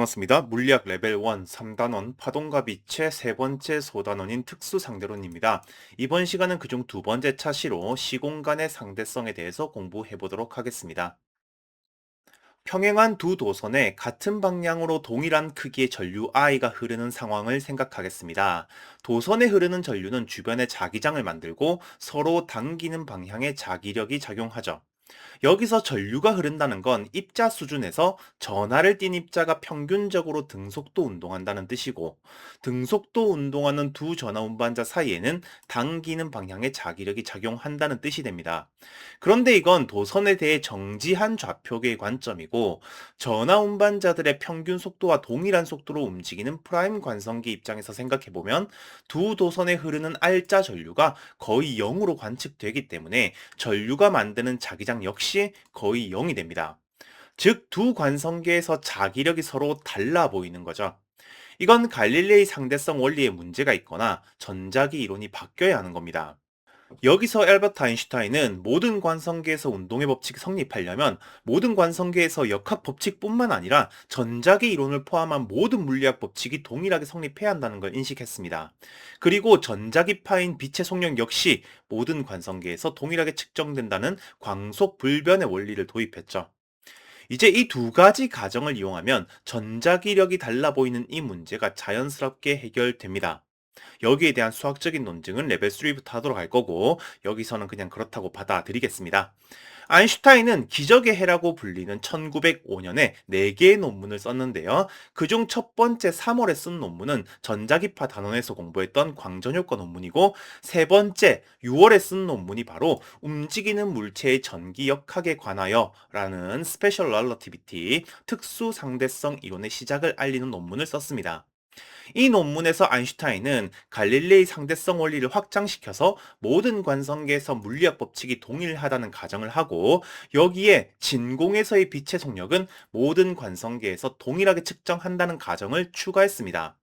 반갑습니다. 물리학 레벨 1 3단원 파동과 빛의 세 번째 소단원인 특수상대론입니다. 이번 시간은 그중 두 번째 차시로 시공간의 상대성에 대해서 공부해 보도록 하겠습니다. 평행한 두 도선에 같은 방향으로 동일한 크기의 전류 I가 흐르는 상황을 생각하겠습니다. 도선에 흐르는 전류는 주변에 자기장을 만들고 서로 당기는 방향에 자기력이 작용하죠. 여기서 전류가 흐른다는 건 입자 수준에서 전하를 띤 입자가 평균적으로 등속도 운동한다는 뜻이고, 등속도 운동하는 두 전하 운반자 사이에는 당기는 방향의 자기력이 작용한다는 뜻이 됩니다. 그런데 이건 도선에 대해 정지한 좌표계의 관점이고, 전하 운반자들의 평균 속도와 동일한 속도로 움직이는 프라임 관성기 입장에서 생각해보면 두 도선에 흐르는 R자 전류가 거의 0으로 관측되기 때문에 전류가 만드는 자기장 역시 거의 0이 됩니다. 즉, 두 관성계에서 자기력이 서로 달라 보이는 거죠. 이건 갈릴레이 상대성 원리에 문제가 있거나 전자기 이론이 바뀌어야 하는 겁니다. 여기서 엘버트 아인슈타인은 모든 관성계에서 운동의 법칙이 성립하려면 모든 관성계에서 역학 법칙뿐만 아니라 전자기 이론을 포함한 모든 물리학 법칙이 동일하게 성립해야 한다는 걸 인식했습니다. 그리고 전자기파인 빛의 속력 역시 모든 관성계에서 동일하게 측정된다는 광속 불변의 원리를 도입했죠. 이제 이 두 가지 가정을 이용하면 전자기력이 달라 보이는 이 문제가 자연스럽게 해결됩니다. 여기에 대한 수학적인 논증은 레벨 3부터 하도록 할 거고, 여기서는 그냥 그렇다고 받아들이겠습니다. 아인슈타인은 기적의 해라고 불리는 1905년에 4개의 논문을 썼는데요. 그중 첫 번째 3월에 쓴 논문은 전자기파 단원에서 공부했던 광전효과 논문이고, 세 번째 6월에 쓴 논문이 바로 움직이는 물체의 전기 역학에 관하여 라는 스페셜 럴러티비티 특수 상대성 이론의 시작을 알리는 논문을 썼습니다. 이 논문에서 아인슈타인은 갈릴레이 상대성 원리를 확장시켜서 모든 관성계에서 물리학 법칙이 동일하다는 가정을 하고, 여기에 진공에서의 빛의 속력은 모든 관성계에서 동일하게 측정한다는 가정을 추가했습니다.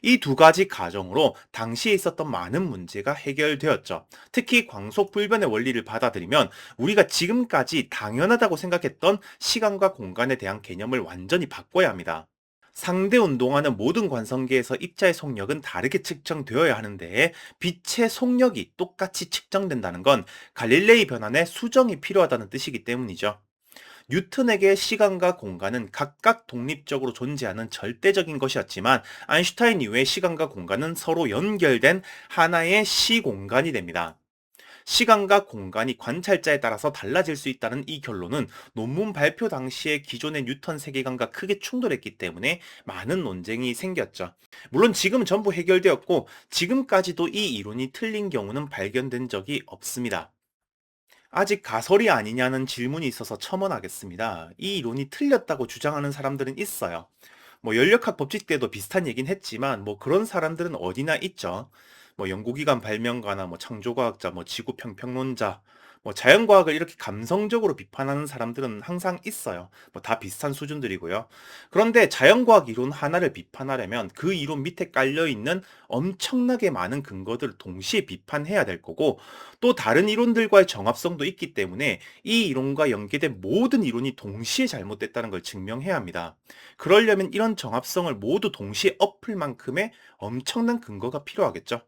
이 두 가지 가정으로 당시에 있었던 많은 문제가 해결되었죠. 특히 광속 불변의 원리를 받아들이면 우리가 지금까지 당연하다고 생각했던 시간과 공간에 대한 개념을 완전히 바꿔야 합니다. 상대 운동하는 모든 관성계에서 입자의 속력은 다르게 측정되어야 하는데, 빛의 속력이 똑같이 측정된다는 건 갈릴레이 변환에 수정이 필요하다는 뜻이기 때문이죠. 뉴턴에게 시간과 공간은 각각 독립적으로 존재하는 절대적인 것이었지만, 아인슈타인 이후에 시간과 공간은 서로 연결된 하나의 시공간이 됩니다. 시간과 공간이 관찰자에 따라서 달라질 수 있다는 이 결론은 논문 발표 당시에 기존의 뉴턴 세계관과 크게 충돌했기 때문에 많은 논쟁이 생겼죠. 물론 지금은 전부 해결되었고, 지금까지도 이 이론이 틀린 경우는 발견된 적이 없습니다. 아직 가설이 아니냐는 질문이 있어서 첨언하겠습니다. 이 이론이 틀렸다고 주장하는 사람들은 있어요. 연력학 법칙 때도 비슷한 얘기는 했지만 그런 사람들은 어디나 있죠. 연구기관 발명가나 창조과학자, 지구평평론자, 자연과학을 이렇게 감성적으로 비판하는 사람들은 항상 있어요. 다 비슷한 수준들이고요. 그런데 자연과학 이론 하나를 비판하려면 그 이론 밑에 깔려있는 엄청나게 많은 근거들을 동시에 비판해야 될 거고, 또 다른 이론들과의 정합성도 있기 때문에 이 이론과 연계된 모든 이론이 동시에 잘못됐다는 걸 증명해야 합니다. 그러려면 이런 정합성을 모두 동시에 엎을 만큼의 엄청난 근거가 필요하겠죠.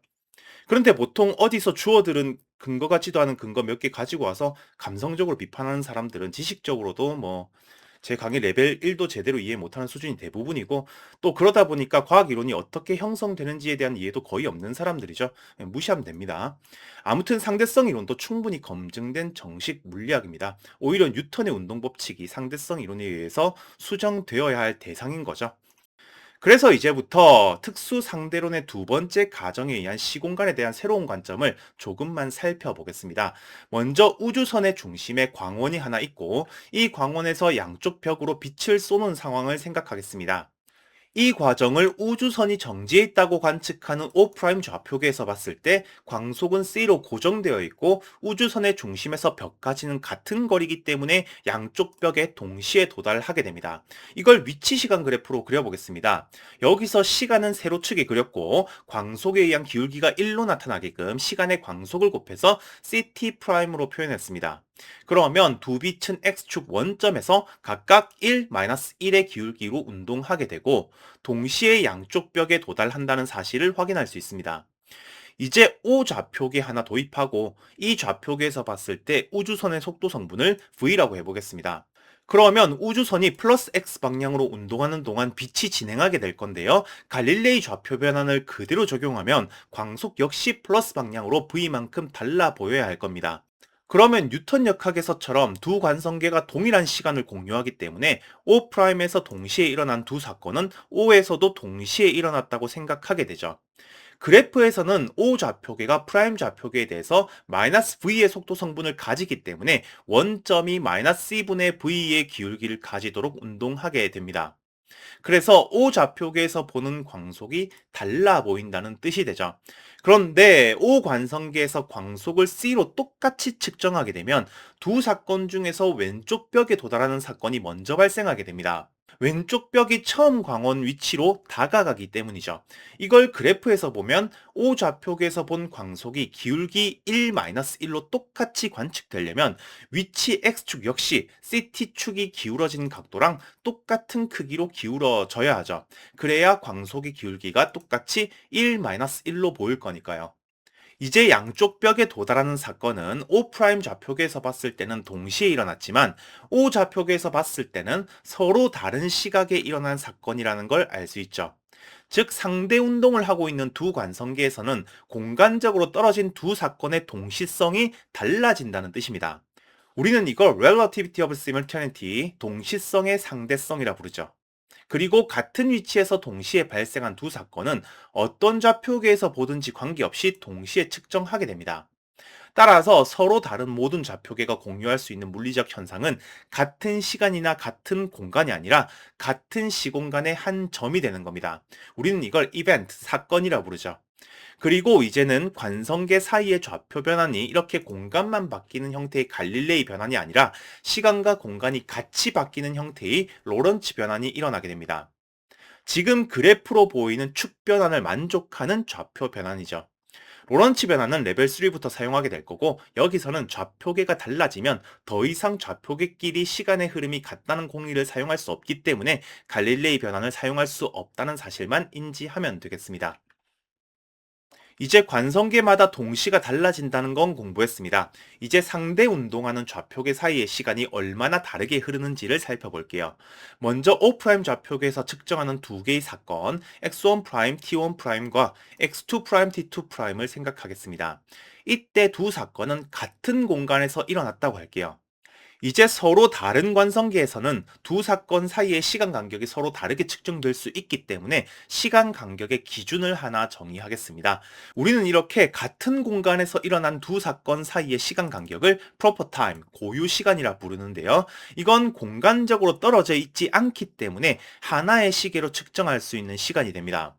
그런데 보통 어디서 주워들은 근거 같지도 않은 근거 몇 개 가지고 와서 감성적으로 비판하는 사람들은 지식적으로도 제 강의 레벨 1도 제대로 이해 못하는 수준이 대부분이고, 또 그러다 보니까 과학 이론이 어떻게 형성되는지에 대한 이해도 거의 없는 사람들이죠. 무시하면 됩니다. 아무튼 상대성 이론도 충분히 검증된 정식 물리학입니다. 오히려 뉴턴의 운동 법칙이 상대성 이론에 의해서 수정되어야 할 대상인 거죠. 그래서 이제부터 특수 상대론의 두 번째 가정에 의한 시공간에 대한 새로운 관점을 조금만 살펴보겠습니다. 먼저 우주선의 중심에 광원이 하나 있고, 이 광원에서 양쪽 벽으로 빛을 쏘는 상황을 생각하겠습니다. 이 과정을 우주선이 정지해 있다고 관측하는 O' 좌표계에서 봤을 때 광속은 C로 고정되어 있고, 우주선의 중심에서 벽까지는 같은 거리이기 때문에 양쪽 벽에 동시에 도달하게 됩니다. 이걸 위치 시간 그래프로 그려보겠습니다. 여기서 시간은 세로축에 그렸고, 광속에 의한 기울기가 1로 나타나게끔 시간의 광속을 곱해서 CT'로 표현했습니다. 그러면 두 빛은 x축 원점에서 각각 1-1의 기울기로 운동하게 되고 동시에 양쪽 벽에 도달한다는 사실을 확인할 수 있습니다. 이제 O 좌표계 하나 도입하고 이 좌표계에서 봤을 때 우주선의 속도 성분을 V라고 해보겠습니다. 그러면 우주선이 플러스 X 방향으로 운동하는 동안 빛이 진행하게 될 건데요. 갈릴레이 좌표 변환을 그대로 적용하면 광속 역시 플러스 방향으로 V만큼 달라 보여야 할 겁니다. 그러면 뉴턴 역학에서처럼 두 관성계가 동일한 시간을 공유하기 때문에 O'에서 동시에 일어난 두 사건은 O에서도 동시에 일어났다고 생각하게 되죠. 그래프에서는 O 좌표계가 프라임 좌표계에 대해서 마이너스 V의 속도 성분을 가지기 때문에 원점이 마이너스 C분의 V의 기울기를 가지도록 운동하게 됩니다. 그래서 O 좌표계에서 보는 광속이 달라 보인다는 뜻이 되죠. 그런데 O 관성계에서 광속을 C로 똑같이 측정하게 되면 두 사건 중에서 왼쪽 벽에 도달하는 사건이 먼저 발생하게 됩니다. 왼쪽 벽이 처음 광원 위치로 다가가기 때문이죠. 이걸 그래프에서 보면 O 좌표계에서 본 광속이 기울기 1-1로 똑같이 관측되려면 위치 X축 역시 CT축이 기울어진 각도랑 똑같은 크기로 기울어져야 하죠. 그래야 광속의 기울기가 똑같이 1-1로 보일 거니까요. 이제 양쪽 벽에 도달하는 사건은 O' 좌표계에서 봤을 때는 동시에 일어났지만 O 좌표계에서 봤을 때는 서로 다른 시각에 일어난 사건이라는 걸 알 수 있죠. 즉 상대 운동을 하고 있는 두 관성계에서는 공간적으로 떨어진 두 사건의 동시성이 달라진다는 뜻입니다. 우리는 이걸 Relativity of Simultaneity, 동시성의 상대성이라 부르죠. 그리고 같은 위치에서 동시에 발생한 두 사건은 어떤 좌표계에서 보든지 관계없이 동시에 측정하게 됩니다. 따라서 서로 다른 모든 좌표계가 공유할 수 있는 물리적 현상은 같은 시간이나 같은 공간이 아니라 같은 시공간의 한 점이 되는 겁니다. 우리는 이걸 이벤트, 사건이라 부르죠. 그리고 이제는 관성계 사이의 좌표 변환이 이렇게 공간만 바뀌는 형태의 갈릴레이 변환이 아니라 시간과 공간이 같이 바뀌는 형태의 로런츠 변환이 일어나게 됩니다. 지금 그래프로 보이는 축 변환을 만족하는 좌표 변환이죠. 로런츠 변환은 레벨 3부터 사용하게 될 거고 여기서는 좌표계가 달라지면 더 이상 좌표계끼리 시간의 흐름이 같다는 공리를 사용할 수 없기 때문에 갈릴레이 변환을 사용할 수 없다는 사실만 인지하면 되겠습니다. 이제 관성계마다 동시가 달라진다는 건 공부했습니다. 이제 상대 운동하는 좌표계 사이의 시간이 얼마나 다르게 흐르는지를 살펴볼게요. 먼저 O' 좌표계에서 측정하는 두 개의 사건 X1' T1'과 X2' T2'을 생각하겠습니다. 이때 두 사건은 같은 공간에서 일어났다고 할게요. 이제 서로 다른 관성계에서는 두 사건 사이의 시간 간격이 서로 다르게 측정될 수 있기 때문에 시간 간격의 기준을 하나 정의하겠습니다. 우리는 이렇게 같은 공간에서 일어난 두 사건 사이의 시간 간격을 proper time, 고유 시간이라 부르는데요. 이건 공간적으로 떨어져 있지 않기 때문에 하나의 시계로 측정할 수 있는 시간이 됩니다.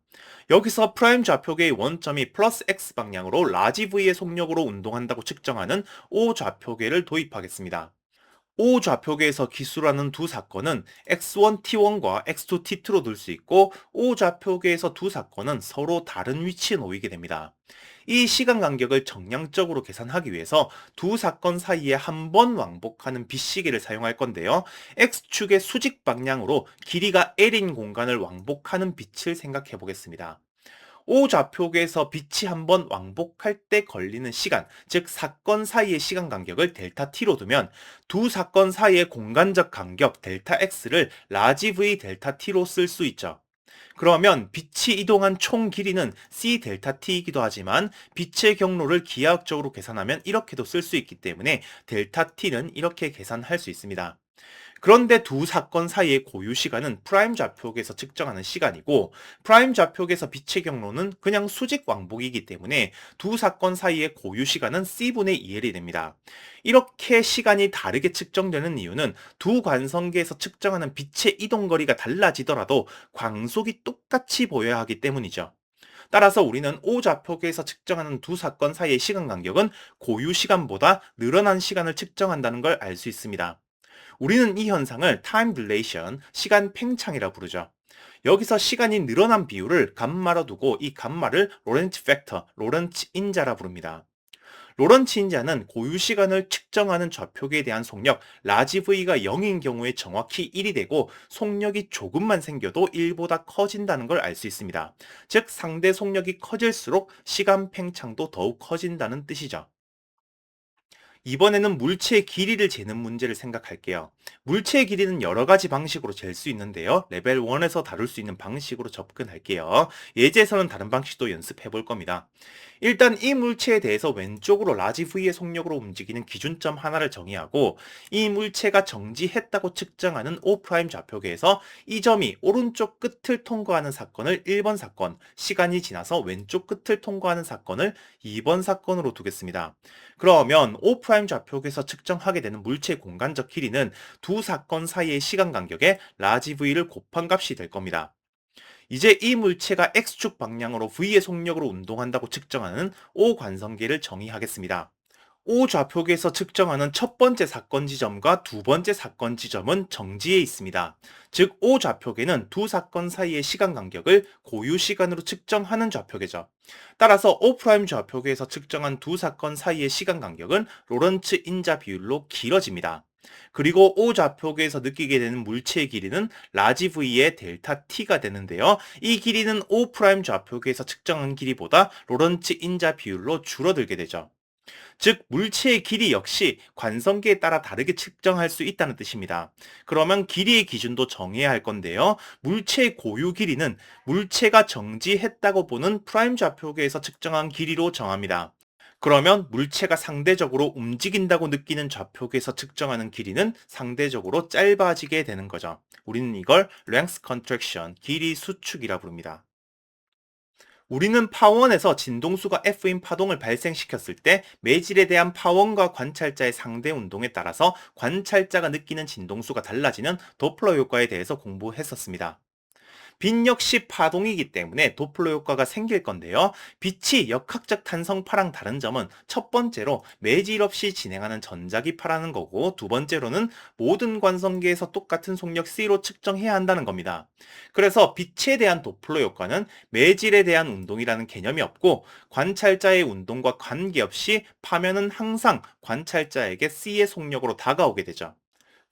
여기서 프라임 좌표계의 원점이 플러스 x 방향으로 라지 v의 속력으로 운동한다고 측정하는 O 좌표계를 도입하겠습니다. O 좌표계에서 기술하는 두 사건은 X1 T1과 X2 T2로 둘 수 있고 O 좌표계에서 두 사건은 서로 다른 위치에 놓이게 됩니다. 이 시간 간격을 정량적으로 계산하기 위해서 두 사건 사이에 한 번 왕복하는 빛시계를 사용할 건데요. X축의 수직 방향으로 길이가 L인 공간을 왕복하는 빛을 생각해 보겠습니다. O 좌표계에서 빛이 한번 왕복할 때 걸리는 시간, 즉 사건 사이의 시간 간격을 델타 t로 두면 두 사건 사이의 공간적 간격 델타 x를 라지 v 델타 t로 쓸 수 있죠. 그러면 빛이 이동한 총 길이는 c 델타 t이기도 하지만 빛의 경로를 기하학적으로 계산하면 이렇게도 쓸 수 있기 때문에 델타 t는 이렇게 계산할 수 있습니다. 그런데 두 사건 사이의 고유 시간은 프라임 좌표계에서 측정하는 시간이고 프라임 좌표계에서 빛의 경로는 그냥 수직 왕복이기 때문에 두 사건 사이의 고유 시간은 C분의 2L이 됩니다. 이렇게 시간이 다르게 측정되는 이유는 두 관성계에서 측정하는 빛의 이동거리가 달라지더라도 광속이 똑같이 보여야 하기 때문이죠. 따라서 우리는 O 좌표계에서 측정하는 두 사건 사이의 시간 간격은 고유 시간보다 늘어난 시간을 측정한다는 걸 알 수 있습니다. 우리는 이 현상을 time dilation, 시간 팽창이라 부르죠. 여기서 시간이 늘어난 비율을 감마로 두고 이 감마를 로렌츠 팩터, 로렌츠 인자라 부릅니다. 로런츠 인자는 고유 시간을 측정하는 좌표계에 대한 속력 라지 V가 0인 경우에 정확히 1이 되고 속력이 조금만 생겨도 1보다 커진다는 걸 알 수 있습니다. 즉 상대 속력이 커질수록 시간 팽창도 더욱 커진다는 뜻이죠. 이번에는 물체의 길이를 재는 문제를 생각할게요. 물체의 길이는 여러 가지 방식으로 잴 수 있는데요. 레벨 1에서 다룰 수 있는 방식으로 접근할게요. 예제에서는 다른 방식도 연습해 볼 겁니다. 일단 이 물체에 대해서 왼쪽으로 라지 V의 속력으로 움직이는 기준점 하나를 정의하고 이 물체가 정지했다고 측정하는 O' 좌표계에서 이 점이 오른쪽 끝을 통과하는 사건을 1번 사건, 시간이 지나서 왼쪽 끝을 통과하는 사건을 2번 사건으로 두겠습니다. 그러면 O' 좌표계에서 측정하게 되는 물체의 공간적 길이는 두 사건 사이의 시간 간격에 라지 V를 곱한 값이 될 겁니다. 이제 이 물체가 X축 방향으로 V의 속력으로 운동한다고 측정하는 O 관성계를 정의하겠습니다. O 좌표계에서 측정하는 첫 번째 사건 지점과 두 번째 사건 지점은 정지에 있습니다. 즉 O 좌표계는 두 사건 사이의 시간 간격을 고유 시간으로 측정하는 좌표계죠. 따라서 O' 좌표계에서 측정한 두 사건 사이의 시간 간격은 로런츠 인자 비율로 길어집니다. 그리고 O 좌표계에서 느끼게 되는 물체의 길이는 라지 V의 델타 T가 되는데요. 이 길이는 O' 좌표계에서 측정한 길이보다 로런츠 인자 비율로 줄어들게 되죠. 즉 물체의 길이 역시 관성계에 따라 다르게 측정할 수 있다는 뜻입니다. 그러면 길이의 기준도 정해야 할 건데요. 물체의 고유 길이는 물체가 정지했다고 보는 프라임 좌표계에서 측정한 길이로 정합니다. 그러면 물체가 상대적으로 움직인다고 느끼는 좌표계에서 측정하는 길이는 상대적으로 짧아지게 되는 거죠. 우리는 이걸 length contraction, 길이 수축이라 부릅니다. 우리는 파원에서 진동수가 F인 파동을 발생시켰을 때 매질에 대한 파원과 관찰자의 상대 운동에 따라서 관찰자가 느끼는 진동수가 달라지는 도플러 효과에 대해서 공부했었습니다. 빛 역시 파동이기 때문에 도플러 효과가 생길 건데요. 빛이 역학적 탄성파랑 다른 점은 첫 번째로 매질 없이 진행하는 전자기파라는 거고 두 번째로는 모든 관성계에서 똑같은 속력 C로 측정해야 한다는 겁니다. 그래서 빛에 대한 도플러 효과는 매질에 대한 운동이라는 개념이 없고 관찰자의 운동과 관계없이 파면은 항상 관찰자에게 C의 속력으로 다가오게 되죠.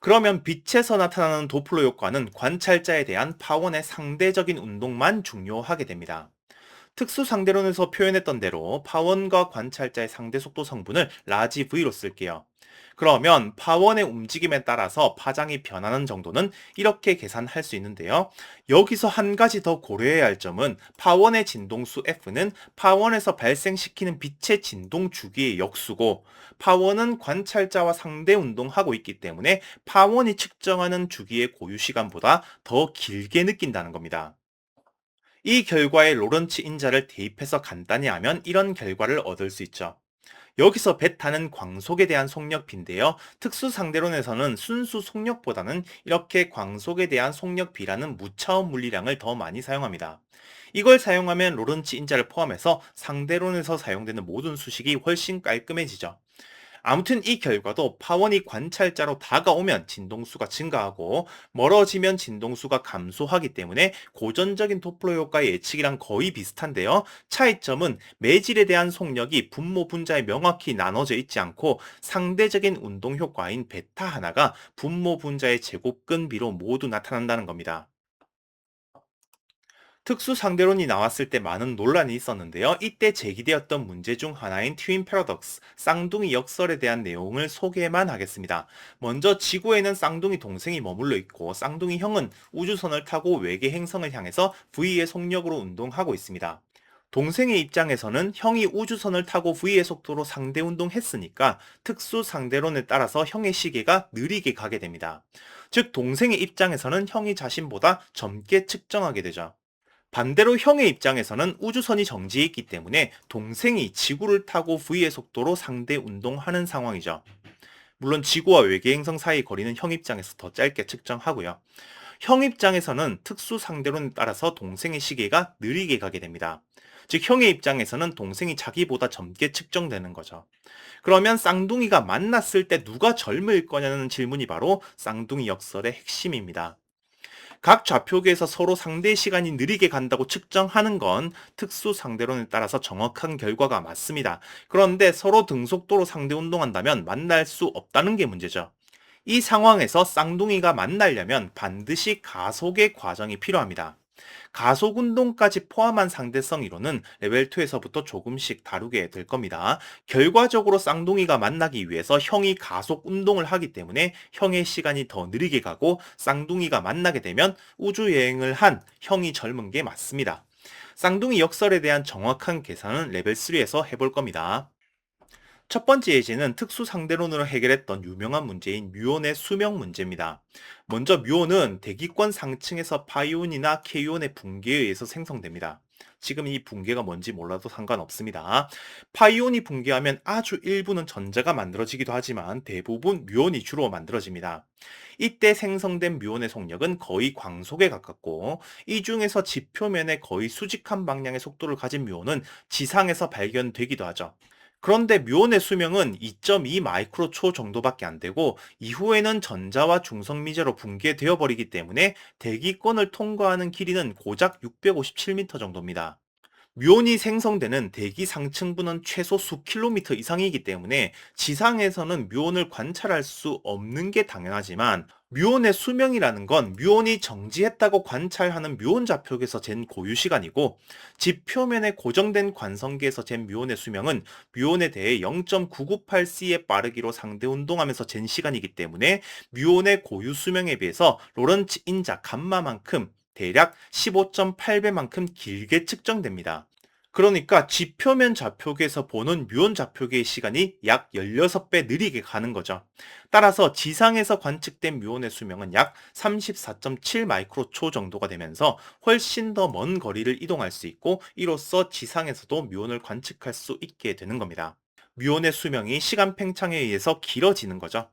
그러면 빛에서 나타나는 도플러 효과는 관찰자에 대한 파원의 상대적인 운동만 중요하게 됩니다. 특수 상대론에서 표현했던 대로 파원과 관찰자의 상대 속도 성분을 라지 V로 쓸게요. 그러면 파원의 움직임에 따라서 파장이 변하는 정도는 이렇게 계산할 수 있는데요. 여기서 한 가지 더 고려해야 할 점은 파원의 진동수 F는 파원에서 발생시키는 빛의 진동 주기의 역수고 파원은 관찰자와 상대 운동하고 있기 때문에 파원이 측정하는 주기의 고유 시간보다 더 길게 느낀다는 겁니다. 이 결과에 로런츠 인자를 대입해서 간단히 하면 이런 결과를 얻을 수 있죠. 여기서 베타는 광속에 대한 속력비인데요. 특수 상대론에서는 순수 속력보다는 이렇게 광속에 대한 속력비라는 무차원 물리량을 더 많이 사용합니다. 이걸 사용하면 로런츠 인자를 포함해서 상대론에서 사용되는 모든 수식이 훨씬 깔끔해지죠. 아무튼 이 결과도 파원이 관찰자로 다가오면 진동수가 증가하고 멀어지면 진동수가 감소하기 때문에 고전적인 도플러 효과의 예측이랑 거의 비슷한데요. 차이점은 매질에 대한 속력이 분모 분자에 명확히 나눠져 있지 않고 상대적인 운동 효과인 베타 하나가 분모 분자의 제곱근비로 모두 나타난다는 겁니다. 특수 상대론이 나왔을 때 많은 논란이 있었는데요. 이때 제기되었던 문제 중 하나인 트윈 패러독스, 쌍둥이 역설에 대한 내용을 소개만 하겠습니다. 먼저 지구에는 쌍둥이 동생이 머물러 있고 쌍둥이 형은 우주선을 타고 외계 행성을 향해서 V의 속력으로 운동하고 있습니다. 동생의 입장에서는 형이 우주선을 타고 V의 속도로 상대 운동했으니까 특수 상대론에 따라서 형의 시계가 느리게 가게 됩니다. 즉 동생의 입장에서는 형이 자신보다 젊게 측정하게 되죠. 반대로 형의 입장에서는 우주선이 정지해 있기 때문에 동생이 지구를 타고 V의 속도로 상대 운동하는 상황이죠. 물론 지구와 외계 행성 사이 거리는 형 입장에서 더 짧게 측정하고요. 형 입장에서는 특수 상대론에 따라서 동생의 시계가 느리게 가게 됩니다. 즉 형의 입장에서는 동생이 자기보다 젊게 측정되는 거죠. 그러면 쌍둥이가 만났을 때 누가 젊을 거냐는 질문이 바로 쌍둥이 역설의 핵심입니다. 각 좌표계에서 서로 상대의 시간이 느리게 간다고 측정하는 건 특수 상대론에 따라서 정확한 결과가 맞습니다. 그런데 서로 등속도로 상대 운동한다면 만날 수 없다는 게 문제죠. 이 상황에서 쌍둥이가 만나려면 반드시 가속의 과정이 필요합니다. 가속 운동까지 포함한 상대성 이론은 레벨 2에서부터 조금씩 다루게 될 겁니다. 결과적으로 쌍둥이가 만나기 위해서 형이 가속 운동을 하기 때문에 형의 시간이 더 느리게 가고, 쌍둥이가 만나게 되면 우주 여행을 한 형이 젊은 게 맞습니다. 쌍둥이 역설에 대한 정확한 계산은 레벨 3에서 해볼 겁니다. 첫 번째 예제는 특수 상대론으로 해결했던 유명한 문제인 뮤온의 수명 문제입니다. 먼저 뮤온은 대기권 상층에서 파이온이나 케이온의 붕괴에 의해서 생성됩니다. 지금 이 붕괴가 뭔지 몰라도 상관없습니다. 파이온이 붕괴하면 아주 일부는 전자가 만들어지기도 하지만 대부분 뮤온이 주로 만들어집니다. 이때 생성된 뮤온의 속력은 거의 광속에 가깝고, 이 중에서 지표면에 거의 수직한 방향의 속도를 가진 뮤온은 지상에서 발견되기도 하죠. 그런데 뮤온의 수명은 2.2 마이크로초 정도밖에 안 되고, 이후에는 전자와 중성미제로 붕괴되어 버리기 때문에 대기권을 통과하는 길이는 고작 657m 정도입니다. 뮤온이 생성되는 대기 상층부는 최소 수 킬로미터 이상이기 때문에 지상에서는 뮤온을 관찰할 수 없는 게 당연하지만, 뮤온의 수명이라는 건 뮤온이 정지했다고 관찰하는 뮤온 좌표계에서 잰 고유 시간이고, 지표면에 고정된 관성계에서 잰 뮤온의 수명은 뮤온에 대해 0.998c의 빠르기로 상대 운동하면서 잰 시간이기 때문에 뮤온의 고유 수명에 비해서 로런츠 인자 감마만큼 대략 15.8배만큼 길게 측정됩니다. 그러니까 지표면 좌표계에서 보는 뮤온 좌표계의 시간이 약 16배 느리게 가는 거죠. 따라서 지상에서 관측된 뮤온의 수명은 약 34.7 마이크로초 정도가 되면서 훨씬 더 먼 거리를 이동할 수 있고, 이로써 지상에서도 뮤온을 관측할 수 있게 되는 겁니다. 뮤온의 수명이 시간 팽창에 의해서 길어지는 거죠.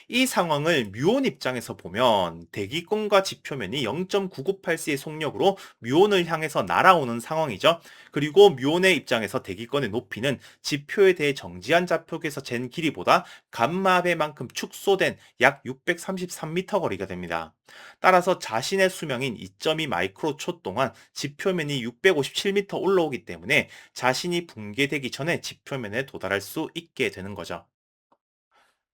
이 상황을 뮤온 입장에서 보면 대기권과 지표면이 0.998c의 속력으로 뮤온을 향해서 날아오는 상황이죠. 그리고 뮤온의 입장에서 대기권의 높이는 지표에 대해 정지한 좌표에서 잰 길이보다 감마배만큼 축소된 약 633m 거리가 됩니다. 따라서 자신의 수명인 2.2 마이크로초 동안 지표면이 657m 올라오기 때문에 자신이 붕괴되기 전에 지표면에 도달할 수 있게 되는 거죠.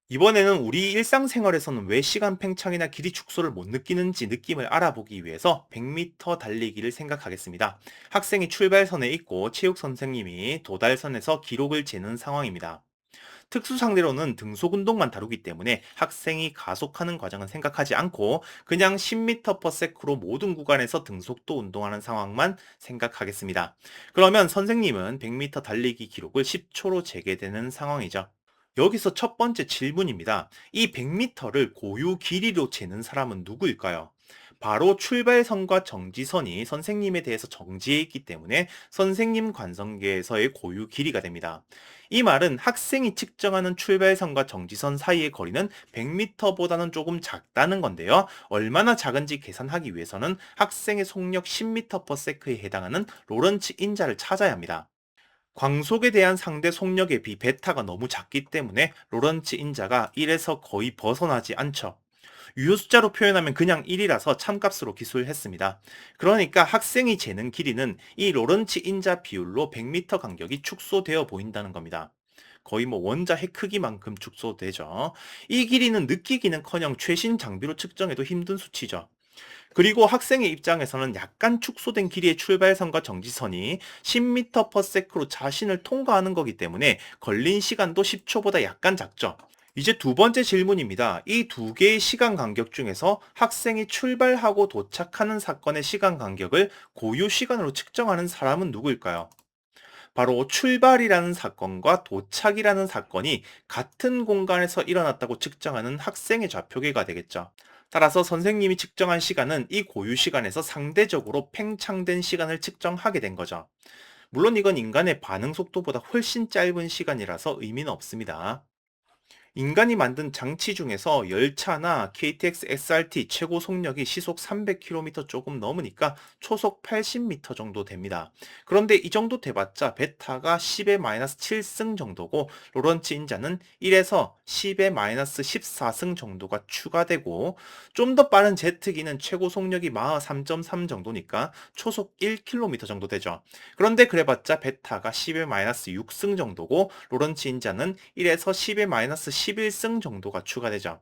이번에는 우리 일상생활에서는 왜 시간 팽창이나 길이 축소를 못 느끼는지 느낌을 알아보기 위해서 100m 달리기를 생각하겠습니다. 학생이 출발선에 있고 체육 선생님이 도달선에서 기록을 재는 상황입니다. 특수 상대로는 등속 운동만 다루기 때문에 학생이 가속하는 과정은 생각하지 않고 그냥 10m/s로 모든 구간에서 등속도 운동하는 상황만 생각하겠습니다. 그러면 선생님은 100m 달리기 기록을 10초로 재개되는 상황이죠. 여기서 첫 번째 질문입니다. 이 100m를 고유 길이로 재는 사람은 누구일까요? 바로 출발선과 정지선이 선생님에 대해서 정지해 있기 때문에 선생님 관성계에서의 고유 길이가 됩니다. 이 말은 학생이 측정하는 출발선과 정지선 사이의 거리는 100m보다는 조금 작다는 건데요. 얼마나 작은지 계산하기 위해서는 학생의 속력 10m/s에 해당하는 로런츠 인자를 찾아야 합니다. 광속에 대한 상대 속력에 비 베타가 너무 작기 때문에 로런츠 인자가 1에서 거의 벗어나지 않죠. 유효 숫자로 표현하면 그냥 1이라서 참값으로 기술했습니다. 그러니까 학생이 재는 길이는 이 로런츠 인자 비율로 100m 간격이 축소되어 보인다는 겁니다. 거의 뭐 원자 핵 크기만큼 축소되죠. 이 길이는 느끼기는커녕 최신 장비로 측정해도 힘든 수치죠. 그리고 학생의 입장에서는 약간 축소된 길이의 출발선과 정지선이 10m/s로 자신을 통과하는 거기 때문에 걸린 시간도 10초보다 약간 작죠. 이제 두 번째 질문입니다. 이 두 개의 시간 간격 중에서 학생이 출발하고 도착하는 사건의 시간 간격을 고유 시간으로 측정하는 사람은 누구일까요? 바로 출발이라는 사건과 도착이라는 사건이 같은 공간에서 일어났다고 측정하는 학생의 좌표계가 되겠죠. 따라서 선생님이 측정한 시간은 이 고유 시간에서 상대적으로 팽창된 시간을 측정하게 된 거죠. 물론 이건 인간의 반응 속도보다 훨씬 짧은 시간이라서 의미는 없습니다. 인간이 만든 장치 중에서 열차나 KTX SRT 최고 속력이 시속 300km 조금 넘으니까 초속 80m 정도 됩니다. 그런데 이 정도 돼봤자 베타가 10의 마이너스 7승 정도고 로런츠 인자는 1에서 10의 마이너스 14승 정도가 추가되고 좀 더 빠른 제트기는 최고 속력이 마하 3.3 정도니까 초속 1km 정도 되죠. 그런데 그래봤자 베타가 10의 마이너스 6승 정도고 로런츠 인자는 1에서 10의 마이너스 11승 정도가 추가되죠.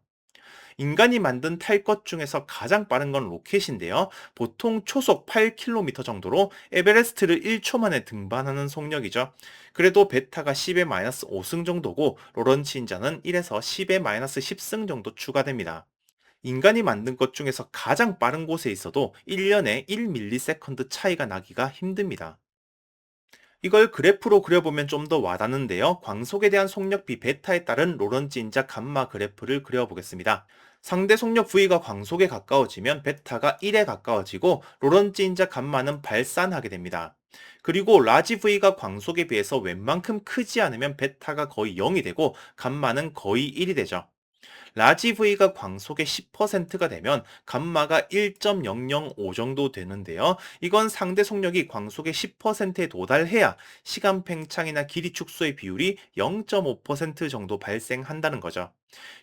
인간이 만든 탈 것 중에서 가장 빠른 건 로켓인데요. 보통 초속 8km 정도로 에베레스트를 1초 만에 등반하는 속력이죠. 그래도 베타가 10의 마이너스 5승 정도고 로런치 인자는 1에서 10의 마이너스 10승 정도 추가됩니다. 인간이 만든 것 중에서 가장 빠른 곳에 있어도 1년에 1ms 차이가 나기가 힘듭니다. 이걸 그래프로 그려보면 좀 더 와닿는데요. 광속에 대한 속력비 베타에 따른 로런츠 인자 감마 그래프를 그려보겠습니다. 상대 속력 V가 광속에 가까워지면 베타가 1에 가까워지고 로런츠 인자 감마는 발산하게 됩니다. 그리고 라지 V가 광속에 비해서 웬만큼 크지 않으면 베타가 거의 0이 되고 감마는 거의 1이 되죠. 라지 V가 광속의 10%가 되면 감마가 1.005 정도 되는데요. 이건 상대 속력이 광속의 10%에 도달해야 시간 팽창이나 길이 축소의 비율이 0.5% 정도 발생한다는 거죠.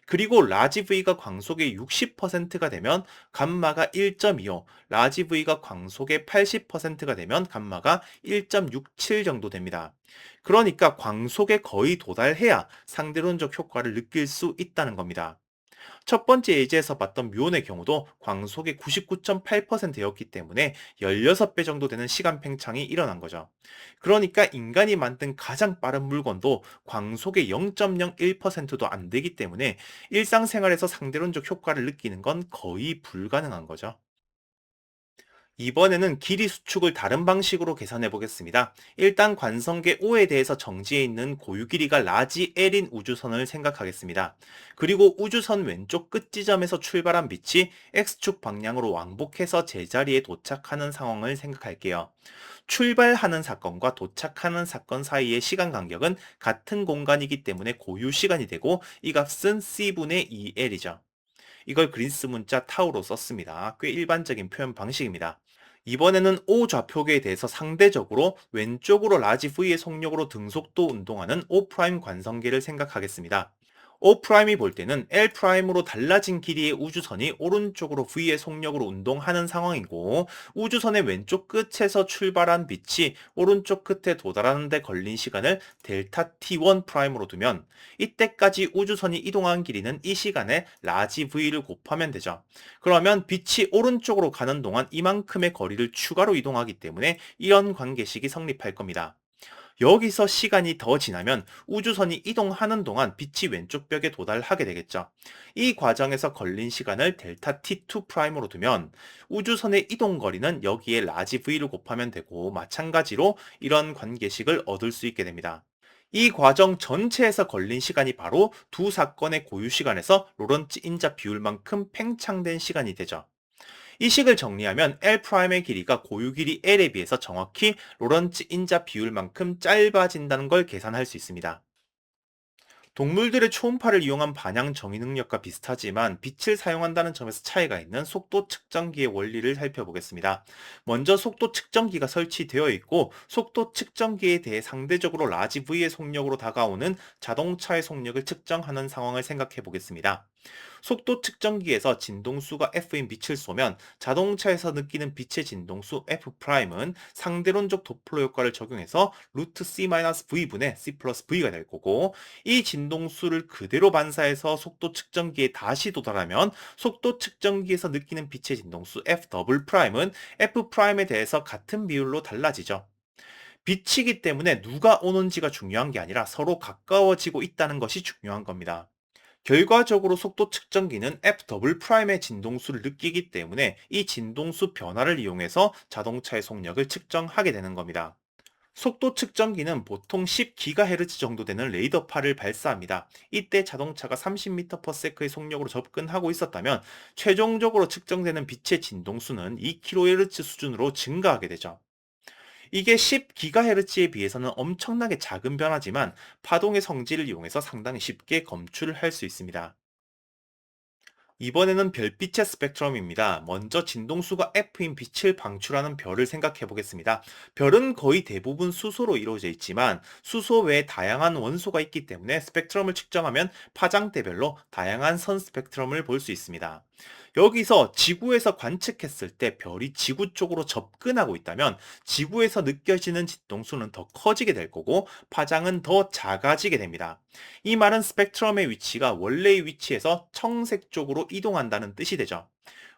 그리고 라지 V가 광속의 60%가 되면 감마가 1.25, 라지 V가 광속의 80%가 되면 감마가 1.67 정도 됩니다. 그러니까 광속에 거의 도달해야 상대론적 효과를 느낄 수 있다는 겁니다. 첫 번째 예제에서 봤던 뮤온의 경우도 광속의 99.8%였기 때문에 16배 정도 되는 시간 팽창이 일어난 거죠. 그러니까 인간이 만든 가장 빠른 물건도 광속의 0.01%도 안 되기 때문에 일상생활에서 상대론적 효과를 느끼는 건 거의 불가능한 거죠. 이번에는 길이 수축을 다른 방식으로 계산해 보겠습니다. 일단 관성계 O에 대해서 정지해 있는 고유 길이가 라지 L인 우주선을 생각하겠습니다. 그리고 우주선 왼쪽 끝 지점에서 출발한 빛이 X축 방향으로 왕복해서 제자리에 도착하는 상황을 생각할게요. 출발하는 사건과 도착하는 사건 사이의 시간 간격은 같은 공간이기 때문에 고유 시간이 되고 이 값은 C분의 2L이죠. 이걸 그리스 문자 타우로 썼습니다. 꽤 일반적인 표현 방식입니다. 이번에는 O 좌표계에 대해서 상대적으로 왼쪽으로 라지 V의 속력으로 등속도 운동하는 O' 관성계를 생각하겠습니다. O'이 볼 때는 L'으로 달라진 길이의 우주선이 오른쪽으로 V의 속력으로 운동하는 상황이고 우주선의 왼쪽 끝에서 출발한 빛이 오른쪽 끝에 도달하는 데 걸린 시간을 델타 T1'으로 두면 이때까지 우주선이 이동한 길이는 이 시간에 라지 V를 곱하면 되죠. 그러면 빛이 오른쪽으로 가는 동안 이만큼의 거리를 추가로 이동하기 때문에 이런 관계식이 성립할 겁니다. 여기서 시간이 더 지나면 우주선이 이동하는 동안 빛이 왼쪽 벽에 도달하게 되겠죠. 이 과정에서 걸린 시간을 델타 T2'으로 두면 우주선의 이동 거리는 여기에 라지 V를 곱하면 되고 마찬가지로 이런 관계식을 얻을 수 있게 됩니다. 이 과정 전체에서 걸린 시간이 바로 두 사건의 고유 시간에서 로런츠 인자 비율만큼 팽창된 시간이 되죠. 이 식을 정리하면 L'의 길이가 고유 길이 L에 비해서 정확히 로런츠 인자 비율만큼 짧아진다는 걸 계산할 수 있습니다. 동물들의 초음파를 이용한 반향 정의 능력과 비슷하지만 빛을 사용한다는 점에서 차이가 있는 속도 측정기의 원리를 살펴보겠습니다. 먼저 속도 측정기가 설치되어 있고 속도 측정기에 대해 상대적으로 라지 V의 속력으로 다가오는 자동차의 속력을 측정하는 상황을 생각해 보겠습니다. 속도 측정기에서 진동수가 F인 빛을 쏘면 자동차에서 느끼는 빛의 진동수 F'은 상대론적 도플러 효과를 적용해서 루트 C-V분의 C 플러스 V가 될 거고 이 진동수를 그대로 반사해서 속도 측정기에 다시 도달하면 속도 측정기에서 느끼는 빛의 진동수 F'은 F'에 대해서 같은 비율로 달라지죠. 빛이기 때문에 누가 오는지가 중요한 게 아니라 서로 가까워지고 있다는 것이 중요한 겁니다. 결과적으로 속도 측정기는 F'의 진동수를 느끼기 때문에 이 진동수 변화를 이용해서 자동차의 속력을 측정하게 되는 겁니다. 속도 측정기는 보통 10GHz 정도 되는 레이더파를 발사합니다. 이때 자동차가 30m/s의 속력으로 접근하고 있었다면 최종적으로 측정되는 빛의 진동수는 2kHz 수준으로 증가하게 되죠. 이게 10GHz에 비해서는 엄청나게 작은 변화지만 파동의 성질을 이용해서 상당히 쉽게 검출을 할 수 있습니다. 이번에는 별빛의 스펙트럼입니다. 먼저 진동수가 F인 빛을 방출하는 별을 생각해 보겠습니다. 별은 거의 대부분 수소로 이루어져 있지만 수소 외에 다양한 원소가 있기 때문에 스펙트럼을 측정하면 파장대별로 다양한 선 스펙트럼을 볼 수 있습니다. 여기서 지구에서 관측했을 때 별이 지구 쪽으로 접근하고 있다면 지구에서 느껴지는 진동수는 더 커지게 될 거고 파장은 더 작아지게 됩니다. 이 말은 스펙트럼의 위치가 원래의 위치에서 청색 쪽으로 이동한다는 뜻이 되죠.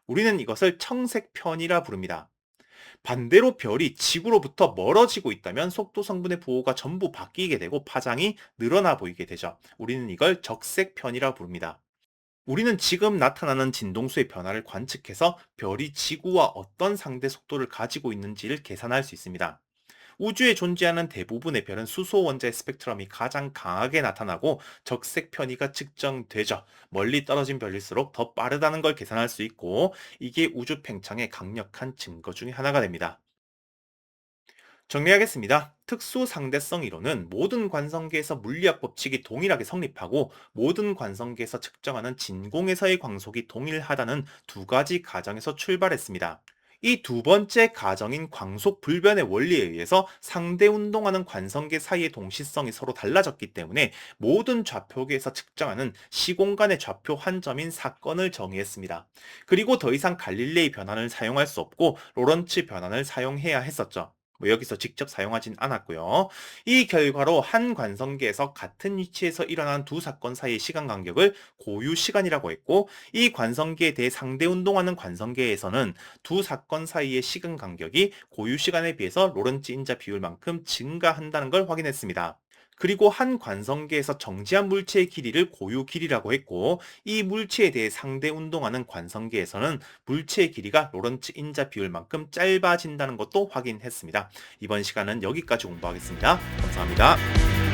우리는 이것을 청색편이라 부릅니다. 반대로 별이 지구로부터 멀어지고 있다면 속도 성분의 부호가 전부 바뀌게 되고 파장이 늘어나 보이게 되죠. 우리는 이걸 적색편이라 부릅니다. 우리는 지금 나타나는 진동수의 변화를 관측해서 별이 지구와 어떤 상대 속도를 가지고 있는지를 계산할 수 있습니다. 우주에 존재하는 대부분의 별은 수소 원자의 스펙트럼이 가장 강하게 나타나고 적색 편이가 측정되죠. 멀리 떨어진 별일수록 더 빠르다는 걸 계산할 수 있고 이게 우주 팽창의 강력한 증거 중에 하나가 됩니다. 정리하겠습니다. 특수 상대성 이론은 모든 관성계에서 물리학 법칙이 동일하게 성립하고 모든 관성계에서 측정하는 진공에서의 광속이 동일하다는 두 가지 가정에서 출발했습니다. 이 두 번째 가정인 광속 불변의 원리에 의해서 상대 운동하는 관성계 사이의 동시성이 서로 달라졌기 때문에 모든 좌표계에서 측정하는 시공간의 좌표 한 점인 사건을 정의했습니다. 그리고 더 이상 갈릴레이 변환을 사용할 수 없고 로런츠 변환을 사용해야 했었죠. 여기서 직접 사용하진 않았고요. 이 결과로 한 관성계에서 같은 위치에서 일어난 두 사건 사이의 시간 간격을 고유 시간이라고 했고 이 관성계에 대해 상대 운동하는 관성계에서는 두 사건 사이의 시간 간격이 고유 시간에 비해서 로런츠 인자 비율만큼 증가한다는 걸 확인했습니다. 그리고 한 관성계에서 정지한 물체의 길이를 고유 길이라고 했고 이 물체에 대해 상대 운동하는 관성계에서는 물체의 길이가 로런츠 인자 비율만큼 짧아진다는 것도 확인했습니다. 이번 시간은 여기까지 공부하겠습니다. 감사합니다.